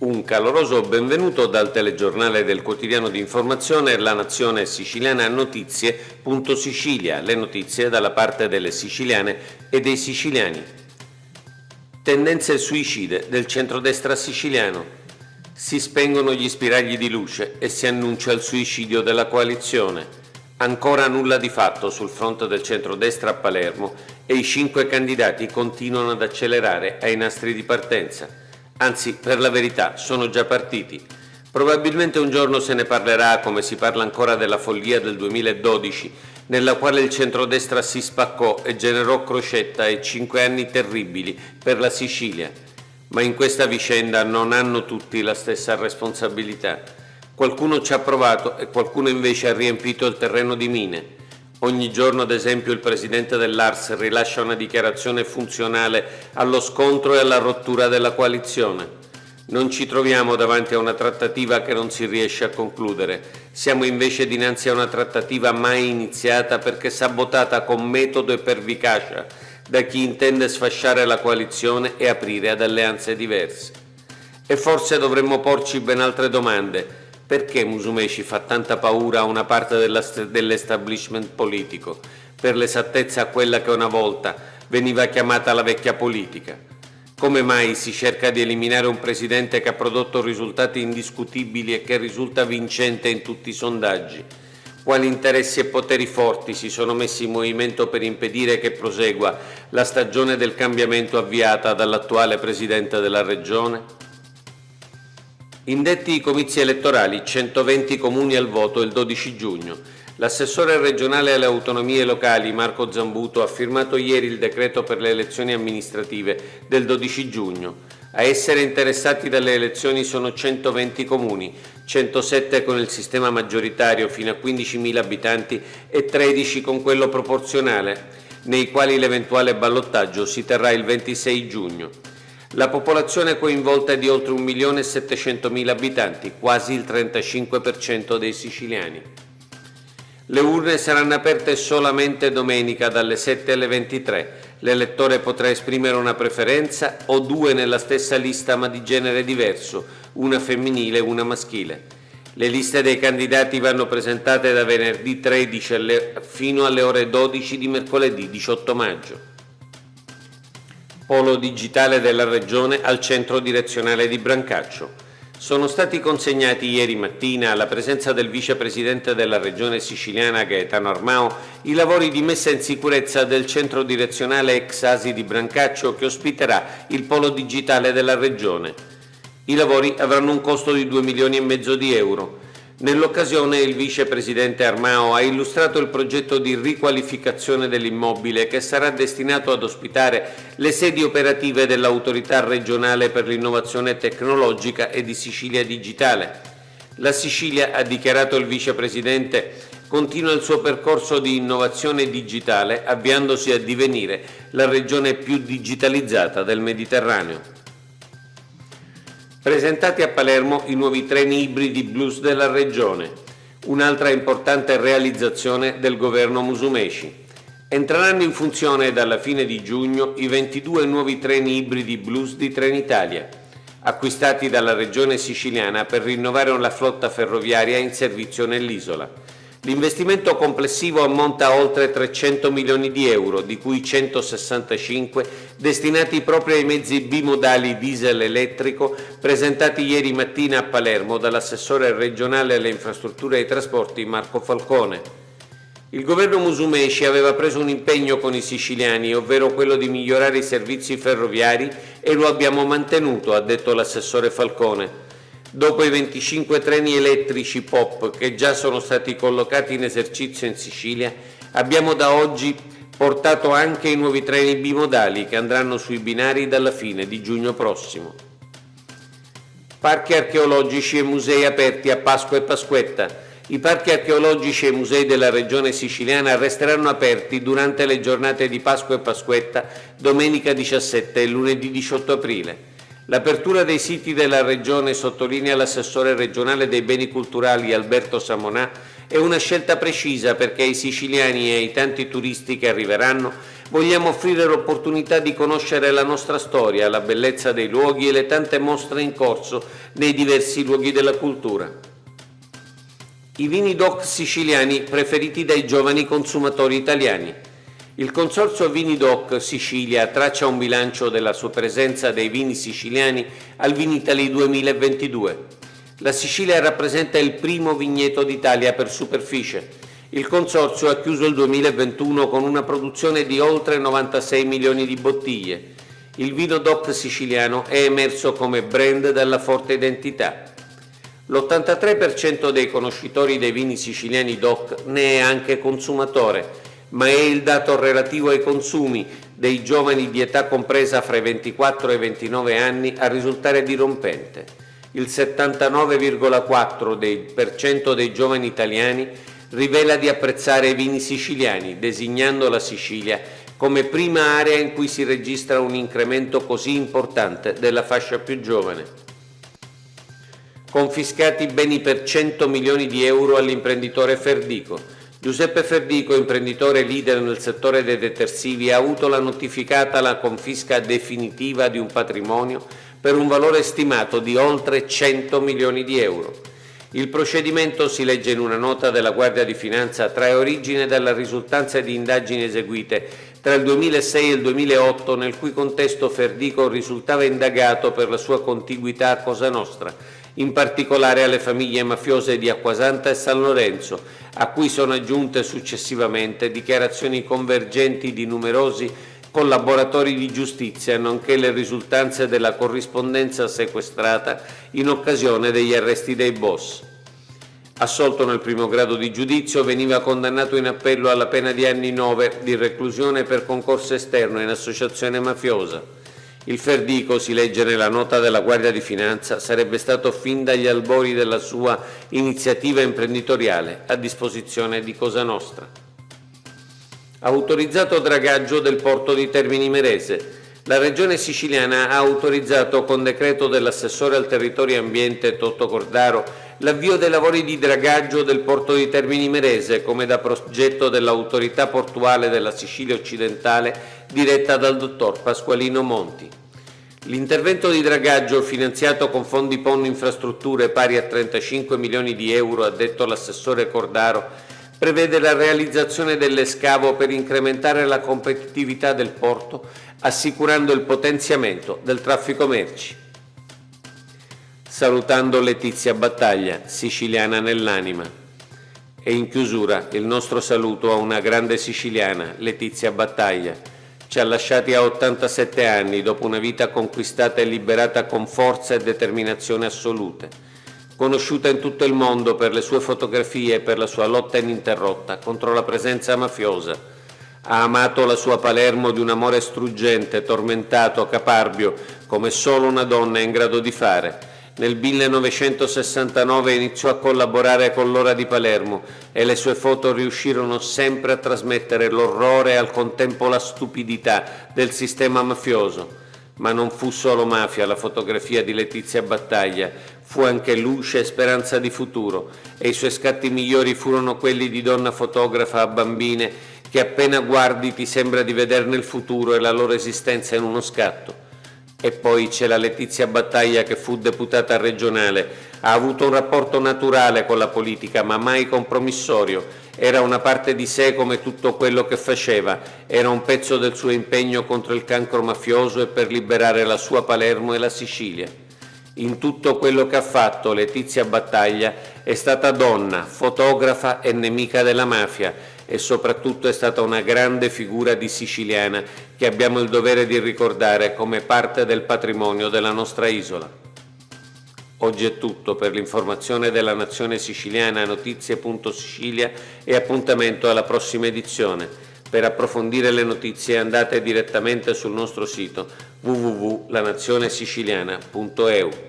Un caloroso benvenuto dal telegiornale del quotidiano di informazione La Nazione Siciliana Notizie.Sicilia, le notizie dalla parte delle siciliane e dei siciliani. Tendenze suicide del centrodestra siciliano. Si spengono gli spiragli di luce e si annuncia il suicidio della coalizione. Ancora nulla di fatto sul fronte del centrodestra a Palermo e i 5 candidati continuano ad accelerare ai nastri di partenza. Anzi, per la verità, sono già partiti. Probabilmente un giorno se ne parlerà come si parla ancora della follia del 2012, nella quale il centrodestra si spaccò e generò Crocetta e 5 anni terribili per la Sicilia. Ma in questa vicenda non hanno tutti la stessa responsabilità. Qualcuno ci ha provato e qualcuno invece ha riempito il terreno di mine. Ogni giorno, ad esempio, il presidente dell'ARS rilascia una dichiarazione funzionale allo scontro e alla rottura della coalizione. Non ci troviamo davanti a una trattativa che non si riesce a concludere. Siamo invece dinanzi a una trattativa mai iniziata perché sabotata con metodo e pervicacia da chi intende sfasciare la coalizione e aprire ad alleanze diverse. E forse dovremmo porci ben altre domande. Perché Musumeci fa tanta paura a una parte dell'establishment politico, per l'esattezza a quella che una volta veniva chiamata la vecchia politica? Come mai si cerca di eliminare un presidente che ha prodotto risultati indiscutibili e che risulta vincente in tutti i sondaggi? Quali interessi e poteri forti si sono messi in movimento per impedire che prosegua la stagione del cambiamento avviata dall'attuale presidente della regione? Indetti i comizi elettorali, 120 comuni al voto il 12 giugno. L'assessore regionale alle autonomie locali Marco Zambuto ha firmato ieri il decreto per le elezioni amministrative del 12 giugno. A essere interessati dalle elezioni sono 120 comuni, 107 con il sistema maggioritario fino a 15.000 abitanti e 13 con quello proporzionale, nei quali l'eventuale ballottaggio si terrà il 26 giugno. La popolazione coinvolta è di oltre 1.700.000 abitanti, quasi il 35% dei siciliani. Le urne saranno aperte solamente domenica dalle 7 alle 23. L'elettore potrà esprimere una preferenza o 2 nella stessa lista ma di genere diverso, una femminile e una maschile. Le liste dei candidati vanno presentate da venerdì 13 fino alle ore 12 di mercoledì 18 maggio. Polo digitale della Regione al centro direzionale di Brancaccio. Sono stati consegnati ieri mattina, alla presenza del vicepresidente della Regione siciliana Gaetano Armao, i lavori di messa in sicurezza del centro direzionale ex ASI di Brancaccio che ospiterà il polo digitale della Regione. I lavori avranno un costo di 2,5 milioni di euro. Nell'occasione il vicepresidente Armao ha illustrato il progetto di riqualificazione dell'immobile che sarà destinato ad ospitare le sedi operative dell'Autorità regionale per l'innovazione tecnologica e di Sicilia Digitale. La Sicilia, ha dichiarato il vicepresidente, continua il suo percorso di innovazione digitale avviandosi a divenire la regione più digitalizzata del Mediterraneo. Presentati a Palermo i nuovi treni ibridi blues della regione, un'altra importante realizzazione del governo Musumeci. Entreranno in funzione dalla fine di giugno i 22 nuovi treni ibridi blues di Trenitalia, acquistati dalla regione siciliana per rinnovare la flotta ferroviaria in servizio nell'isola. L'investimento complessivo ammonta a oltre 300 milioni di euro, di cui 165 destinati proprio ai mezzi bimodali diesel elettrico presentati ieri mattina a Palermo dall'assessore regionale alle infrastrutture e ai trasporti Marco Falcone. Il governo Musumeci aveva preso un impegno con i siciliani, ovvero quello di migliorare i servizi ferroviari, e lo abbiamo mantenuto, ha detto l'assessore Falcone. Dopo i 25 treni elettrici POP che già sono stati collocati in esercizio in Sicilia, abbiamo da oggi portato anche i nuovi treni bimodali che andranno sui binari dalla fine di giugno prossimo. Parchi archeologici e musei aperti a Pasqua e Pasquetta. I parchi archeologici e i musei della regione siciliana resteranno aperti durante le giornate di Pasqua e Pasquetta, domenica 17 e lunedì 18 aprile. L'apertura dei siti della Regione, sottolinea l'assessore regionale dei beni culturali Alberto Samonà, è una scelta precisa perché ai siciliani e ai tanti turisti che arriveranno Vogliamo offrire l'opportunità di conoscere la nostra storia, la bellezza dei luoghi e le tante mostre in corso nei diversi luoghi della cultura. I vini DOC siciliani preferiti dai giovani consumatori italiani. Il Consorzio Vini DOC Sicilia traccia un bilancio della sua presenza dei vini siciliani al Vinitaly 2022. La Sicilia rappresenta il primo vigneto d'Italia per superficie. Il Consorzio ha chiuso il 2021 con una produzione di oltre 96 milioni di bottiglie. Il vino DOC siciliano è emerso come brand dalla forte identità. L'83% dei conoscitori dei vini siciliani DOC ne è anche consumatore, ma è il dato relativo ai consumi dei giovani di età compresa fra i 24 e i 29 anni a risultare dirompente. Il 79,4% dei giovani italiani rivela di apprezzare i vini siciliani, designando la Sicilia come prima area in cui si registra un incremento così importante della fascia più giovane. Confiscati beni per 100 milioni di euro all'imprenditore Ferdico. Giuseppe Ferdico, imprenditore leader nel settore dei detersivi, ha avuto la notificata la confisca definitiva di un patrimonio per un valore stimato di oltre 100 milioni di euro. Il procedimento, si legge in una nota della Guardia di Finanza, trae origine dalla risultanza di indagini eseguite tra il 2006 e il 2008, nel cui contesto Ferdico risultava indagato per la sua contiguità a Cosa Nostra, in particolare alle famiglie mafiose di Acquasanta e San Lorenzo, a cui sono aggiunte successivamente dichiarazioni convergenti di numerosi collaboratori di giustizia, nonché le risultanze della corrispondenza sequestrata in occasione degli arresti dei boss. Assolto nel primo grado di giudizio, veniva condannato in appello alla pena di anni 9 di reclusione per concorso esterno in associazione mafiosa. Il Ferdico, si legge nella nota della Guardia di Finanza, sarebbe stato fin dagli albori della sua iniziativa imprenditoriale a disposizione di Cosa Nostra. Autorizzato dragaggio del porto di Termini Imerese. La Regione siciliana ha autorizzato con decreto dell'assessore al territorio e ambiente Totto Cordaro l'avvio dei lavori di dragaggio del porto di Termini Imerese come da progetto dell'autorità portuale della Sicilia occidentale diretta dal dottor Pasqualino Monti. L'intervento di dragaggio, finanziato con fondi PON Infrastrutture pari a 35 milioni di euro, ha detto l'assessore Cordaro, prevede la realizzazione dell'escavo per incrementare la competitività del porto, assicurando il potenziamento del traffico merci. Salutando Letizia Battaglia, siciliana nell'anima. E in chiusura il nostro saluto a una grande siciliana, Letizia Battaglia. Ci ha lasciati a 87 anni dopo una vita conquistata e liberata con forza e determinazione assolute. Conosciuta in tutto il mondo per le sue fotografie e per la sua lotta ininterrotta contro la presenza mafiosa. Ha amato la sua Palermo di un amore struggente, tormentato, caparbio, come solo una donna è in grado di fare. Nel 1969 iniziò a collaborare con l'Ora di Palermo e le sue foto riuscirono sempre a trasmettere l'orrore e al contempo la stupidità del sistema mafioso. Ma non fu solo mafia la fotografia di Letizia Battaglia, fu anche luce e speranza di futuro, e i suoi scatti migliori furono quelli di donna fotografa a bambine che appena guardi ti sembra di vederne il futuro e la loro esistenza in uno scatto. E poi c'è la Letizia Battaglia che fu deputata regionale, ha avuto un rapporto naturale con la politica ma mai compromissorio, era una parte di sé come tutto quello che faceva, era un pezzo del suo impegno contro il cancro mafioso e per liberare la sua Palermo e la Sicilia. In tutto quello che ha fatto Letizia Battaglia è stata donna, fotografa e nemica della mafia e soprattutto è stata una grande figura di siciliana che abbiamo il dovere di ricordare come parte del patrimonio della nostra isola. Oggi è tutto. Per l'informazione della Nazione Siciliana, notizie.sicilia e appuntamento alla prossima edizione. Per approfondire le notizie andate direttamente sul nostro sito www.lanazionesiciliana.eu.